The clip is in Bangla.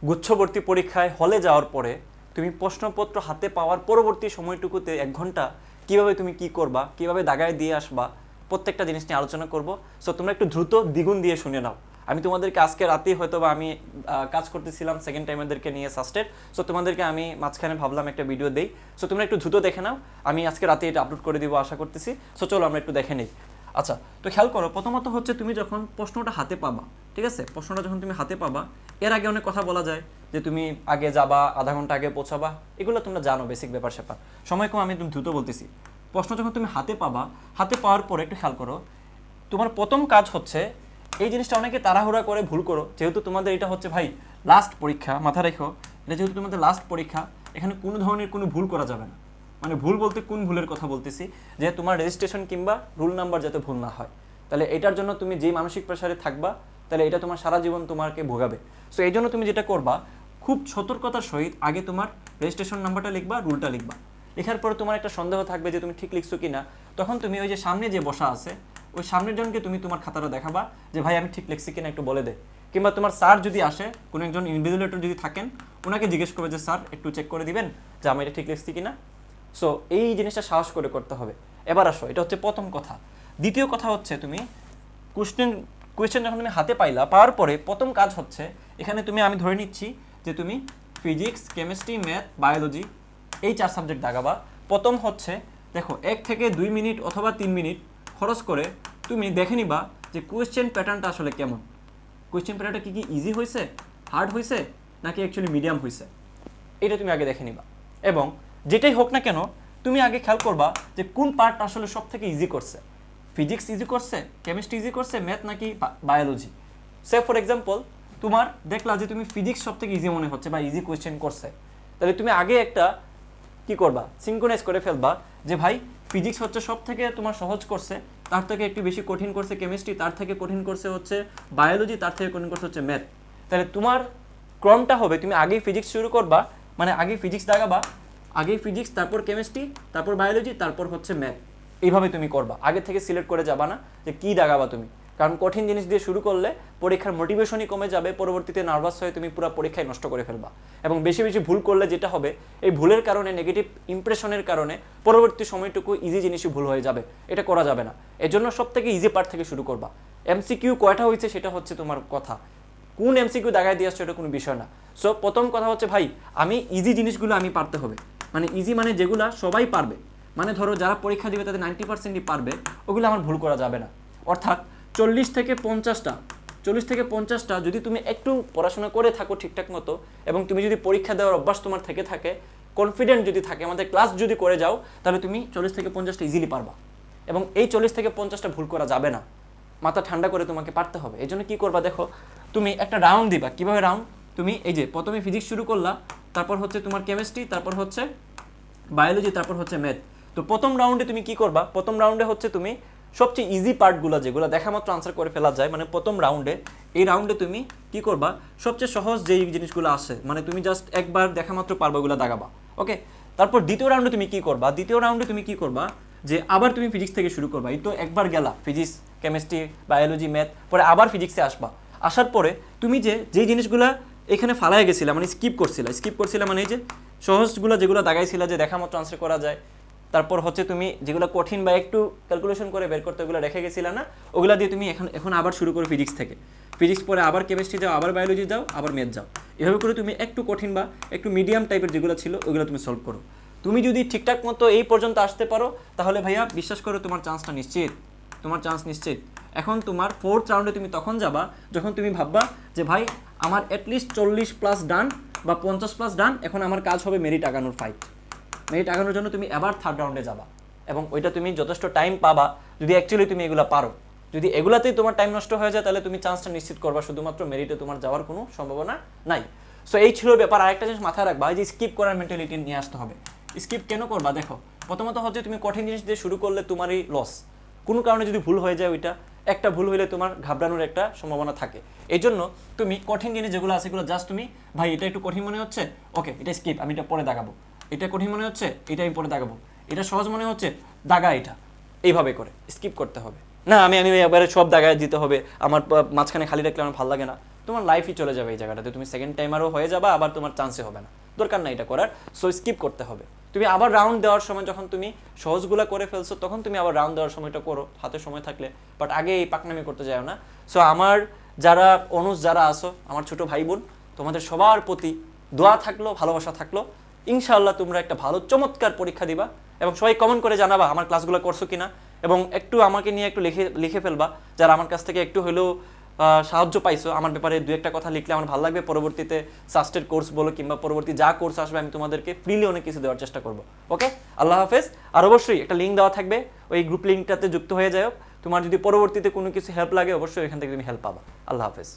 গুচ্ছবর্তী পরীক্ষায় হলে যাওয়ার পরে তুমি প্রশ্নপত্র হাতে পাওয়ার পরবর্তী সময়টুকুতে 1 ঘন্টা কিভাবে তুমি কি করবা, কিভাবে দাগায় দিয়ে আসবা, প্রত্যেকটা জিনিস নিয়ে আলোচনা করব। সো তোমরা একটু দ্রুত দ্বিগুণ দিয়ে শুনে নাও। আমি তোমাদেরকে আজকে রাতেই হয়তো বা আমি কাজ করতেছিলাম সেকেন্ড টাইমারদেরকে নিয়ে সাস্টের। সো তোমাদেরকে আমি মাঝখানে ভাবলাম একটা ভিডিও দেই। সো তোমরা একটু দ্রুত দেখে নাও, আমি আজকে রাতে এটা আপলোড করে দিব আশা করতেছি। সো চলো আমরা একটু দেখে নিই। আচ্ছা, তো খেয়াল করো, প্রথমত হচ্ছে তুমি যখন প্রশ্নটা হাতে পাবা, ঠিক আছে, প্রশ্নটা যখন তুমি হাতে পাবা, এর আগে অনেক কথা বলা যায় যে তুমি আগে যাবা, আধা ঘন্টা আগে পৌঁছাবা, এগুলো তোমরা জানো বেসিক ব্যাপার স্যাপার। সময় কম, আমি তুমি দ্রুত বলতেছি। প্রশ্ন যখন তুমি হাতে পাবা, হাতে পাওয়ার পরে একটু খেয়াল করো, তোমার প্রথম কাজ হচ্ছে, এই জিনিসটা অনেকে তাড়াহুড়া করে ভুল করো, যেহেতু তোমাদের এটা হচ্ছে ভাই লাস্ট পরীক্ষা, মাথা রেখো, এটা যেহেতু তোমাদের লাস্ট পরীক্ষা, এখানে কোনো ধরনের কোনো ভুল করা যাবে না। মানে ভুল বলতে কোন ভুলের কথা বলতেছি, যে তোমার রেজিস্ট্রেশন কিংবা রুল নাম্বার যাতে ভুল না হয়। তাহলে এটার জন্য তুমি যেই মানসিক প্রেসারে থাকবা, তাহলে এটা তোমার সারা জীবন তোমাকে ভোগাবে। সো এই জন্য তুমি যেটা করবা, খুব সতর্কতার সহিত আগে তোমার রেজিস্ট্রেশন নাম্বারটা লিখবা, রুলটা লিখবা। লেখার পরে তোমার একটা সন্দেহ থাকবে যে তুমি ঠিক লিখছো কিনা, তখন তুমি ওই যে সামনে যে বসা আছে, ওই সামনের জনকে তুমি তোমার খাতাটা দেখাবা যে ভাই আমি ঠিক লিখছি কিনা একটু বলে দে। কিংবা তোমার স্যার যদি আসে, কোনো একজন ইনভিজিলেটর যদি থাকেন, ওনাকে জিজ্ঞেস করবে যে স্যার একটু চেক করে দিবেন যে আমি এটা ঠিক লিখছি কিনা। সো এই জিনিসটা সাহস করে করতে হবে। এবার আসো, এটা হচ্ছে প্রথম কথা। দ্বিতীয় কথা হচ্ছে, তুমি কোয়েশ্চেন যখন তুমি হাতে পাওয়ার পরে প্রথম কাজ হচ্ছে, এখানে তুমি, আমি ধরে নিচ্ছি যে তুমি ফিজিক্স, কেমিস্ট্রি, ম্যাথ, বায়োলজি এই 4 সাবজেক্ট দাগাবা। প্রথম হচ্ছে, দেখো 1 থেকে 2 মিনিট অথবা 3 মিনিট খরচ করে তুমি দেখে নিবা যে কোয়েশ্চেন প্যাটার্নটা আসলে কেমন। কোয়েশ্চেন প্যাটার্নটা কি ইজি হয়েছে, হার্ড হয়েছে, নাকি অ্যাকচুয়ালি মিডিয়াম হয়েছে, এটা তুমি আগে দেখে নিবা। এবং যেটাই হোক না কেন, তুমি আগে খেয়াল করবা যে কোন পার্ট আসলে সব থেকে ইজি করছে। ফিজিক্স ইজি করছে, কেমিস্ট্রি ইজি করছে, ম্যাথ নাকি বায়োলজি। সে ফর এক্সাম্পল, তোমার দেখলা যে তুমি ফিজিক্স সব থেকে ইজি মনে হচ্ছে বা ইজি কোয়েশ্চেন করছে, তাহলে তুমি আগে একটা কি করবা, সিনক্রোনাইজ করে ফেলবা যে ভাই ফিজিক্স হচ্ছে সব থেকে তোমার সহজ করছে, তার থেকে একটু বেশি কঠিন করছে কেমিস্ট্রি, তার থেকে কঠিন করছে হচ্ছে বায়োলজি, তার থেকে কঠিন করছে হচ্ছে ম্যাথ। তাহলে তোমার ক্রমটা হবে, তুমি আগেই ফিজিক্স শুরু করবা, মানে আগেই ফিজিক্স দাগাবা, আগেই ফিজিক্স, তারপর কেমিস্ট্রি, তারপর বায়োলজি, তারপর হচ্ছে ম্যাথ। এইভাবে তুমি করবা, আগে থেকে সিলেক্ট করে যাবা না যে কী দাগাবা তুমি। কারণ কঠিন জিনিস দিয়ে শুরু করলে পরীক্ষার মোটিভেশনই কমে যাবে, পরবর্তীতে নার্ভাস হয়ে তুমি পুরো পরীক্ষায় নষ্ট করে ফেলবা। এবং বেশি বেশি ভুল করলে যেটা হবে, এই ভুলের কারণে, নেগেটিভ ইমপ্রেশনের কারণে পরবর্তী সময়টুকু ইজি জিনিসই ভুল হয়ে যাবে, এটা করা যাবে না। এজন্য সব থেকে ইজি পার্ট থেকে শুরু করবা। এমসিকিউ কয়টা হয়েছে সেটা হচ্ছে তোমার কথা, কোন এমসিকিউ দাগায় দিয়ে আসছো এটা কোনো বিষয় না। সো প্রথম কথা হচ্ছে ভাই, আমি ইজি জিনিসগুলো আমি পারতে হবে। মানে ইজি মানে যেগুলো সবাই পারবে, মানে ধরো যারা পরীক্ষা দিবে তাদের 90%ই পারবে, ওগুলো আমার ভুল করা যাবে না। অর্থাৎ 40 থেকে 50টা যদি তুমি একটু পড়াশোনা করে থাকো ঠিকঠাক মতো, এবং তুমি যদি পরীক্ষা দেওয়ার অভ্যাস তোমার থেকে থাকে, কনফিডেন্ট যদি থাকে, আমাদের ক্লাস যদি করে যাও, তাহলে তুমি 40 থেকে 50টা ইজিলি পারবা। এবং এই 40 থেকে 50টা ভুল করা যাবে না, মাথা ঠান্ডা করে তোমাকে পারতে হবে। এই জন্য কী করবা, দেখো তুমি একটা রাউন্ড দিবা। কীভাবে রাউন্ড, তুমি এই যে প্রথমে ফিজিক্স শুরু করলা, তারপর হচ্ছে তোমার কেমিস্ট্রি, তারপর হচ্ছে বায়োলজি, তারপর হচ্ছে ম্যাথ। তো প্রথম রাউন্ডে তুমি কি করবা, প্রথম রাউন্ডে হচ্ছে তুমি সবচেয়ে ইজি পার্টগুলো যেগুলো দেখা মাত্র আনসার করে ফেলা যায়, মানে প্রথম রাউন্ডে, এই রাউন্ডে তুমি কি করবা, সবচেয়ে সহজ যেই জিনিসগুলো আসে, মানে তুমি জাস্ট একবার দেখা মাত্র পারবা ওগুলো দাগাবা। ওকে, তারপর দ্বিতীয় রাউন্ডে তুমি কি করবা, দ্বিতীয় রাউন্ডে তুমি কি করবা, যে আবার তুমি ফিজিক্স থেকে শুরু করবা। এই তো একবার গেলা ফিজিক্স, কেমিস্ট্রি, বায়োলজি, ম্যাথ, পরে আবার ফিজিক্সে আসবা। আসার পরে তুমি যেই জিনিসগুলো এখানে ফালাই গেছিলা, মানে স্কিপ করছিলা, মানে এই যে সহজগুলো যেগুলো দাগাইছিলা যে দেখা মতো আনসার করা যায়, তারপর হচ্ছে তুমি যেগুলো কঠিন বা একটু ক্যালকুলেশন করে বের করতে ওগুলো রেখে গেছিলা না, ওগুলো দিয়ে তুমি এখন আবার শুরু করো ফিজিক্স থেকে। ফিজিক্স পরে আবার কেমিস্ট্রি যাও, আবার বায়োলজি যাও, আবার ম্যাথ যাও। এভাবে করে তুমি একটু কঠিন বা একটু মিডিয়াম টাইপের যেগুলো ছিল ওগুলো তুমি সলভ করো। তুমি যদি ঠিকঠাক মতো এই পর্যন্ত আসতে পারো, তাহলে ভাইয়া বিশ্বাস করো তোমার চান্সটা নিশ্চিত, তোমার চান্স নিশ্চিত। এখন তোমার 4th রাউন্ডে তুমি তখন যাবা যখন তুমি ভাববা যে ভাই আমার অ্যাটলিস্ট 40+ ডান বা 50+ ডান, এখন আমার কাজ হবে মেরিট আগানোর ফাইট। মেরিট আগানোর জন্য তুমি আবার 3rd রাউন্ডে যাবা, এবং ওইটা তুমি যথেষ্ট টাইম পাবা যদি অ্যাকচুয়ালি তুমি এগুলো পারো। যদি এগুলাতেই তোমার টাইম নষ্ট হয়ে যায়, তাহলে তুমি চান্সটা নিশ্চিত করবা, শুধুমাত্র মেরিটে তোমার যাওয়ার কোনো সম্ভাবনা নাই। সো এই ছিল ব্যাপার। আরেকটা জিনিস মাথায় রাখবা, যে স্কিপ করার মেন্টালিটি নিয়ে আসতে হবে। স্কিপ কেন করবা, দেখো প্রথমত হচ্ছে তুমি কঠিন জিনিস দিয়ে শুরু করলে তোমারই লস। কোনো কারণে যদি ভুল হয়ে যায়, ওইটা একটা ভুল হইলে তোমার ঘাবড়ানোর একটা সম্ভাবনা থাকে। এই জন্য তুমি কঠিন জিনিস যেগুলো আছে সেগুলো জাস্ট তুমি, ভাই এটা একটু কঠিন মনে হচ্ছে, ওকে এটা স্কিপ, আমি এটা পরে দাগাবো। এটা কঠিন মনে হচ্ছে, এটা আমি পরে দাগাবো। এটা সহজ মনে হচ্ছে, দাগা এটা। এইভাবে করে স্কিপ করতে হবে না, আমি একবারে সব দাগায় দিতে হবে, আমার মাঝখানে খালি রাখলে আমার ভালো লাগে না। তোমার লাইফই চলে যাবে এই জায়গাটাতে, তুমি সেকেন্ড টাইমারও হয়ে যাবে, আবার তোমার চান্সে হবে না, দরকার না এটা করার। সো স্কিপ করতে হবে। তুমি আবার রাউন্ড দেওয়ার সময় যখন তুমি সহজগুলো করে ফেলছো, তখন তুমি আবার রাউন্ড দেওয়ার সময়টা করো হাতে সময় থাকলে, বাট আগে এই পাকনামি করতে যাও না। সো আমার যারা অনুজ যারা আসো, আমার ছোট ভাই বোন, তোমাদের সবার প্রতি দোয়া থাকলো, ভালোবাসা থাকলো। ইনশাআল্লাহ তোমরা একটা ভালো চমৎকার পরীক্ষা দিবা, এবং সবাই কমেন্ট করে জানাবা আমার ক্লাসগুলো করছো কিনা, এবং একটু আমাকে নিয়ে একটু লিখে ফেলবা, যারা আমার কাছ থেকে একটু হলেও সাহায্য পাইছো আমার ব্যাপারে। দু একটা কথা লিখলে আমার ভালো লাগবে, পরবর্তীতে সাস্টের কোর্স বলো কিংবা পরবর্তী যা কোর্স আসবে আমি তোমাদেরকে ফ্রিলি অনেক কিছু দেওয়ার চেষ্টা করবো। ওকে, আল্লাহ হাফেজ। আর অবশ্যই একটা লিঙ্ক দেওয়া থাকবে, ওই গ্রুপ লিঙ্কটাতে যুক্ত হয়ে যাও। তোমার যদি পরবর্তীতে কোনো কিছু হেল্প লাগে অবশ্যই এখান থেকে তুমি হেল্প পাবা। আল্লাহ হাফেজ।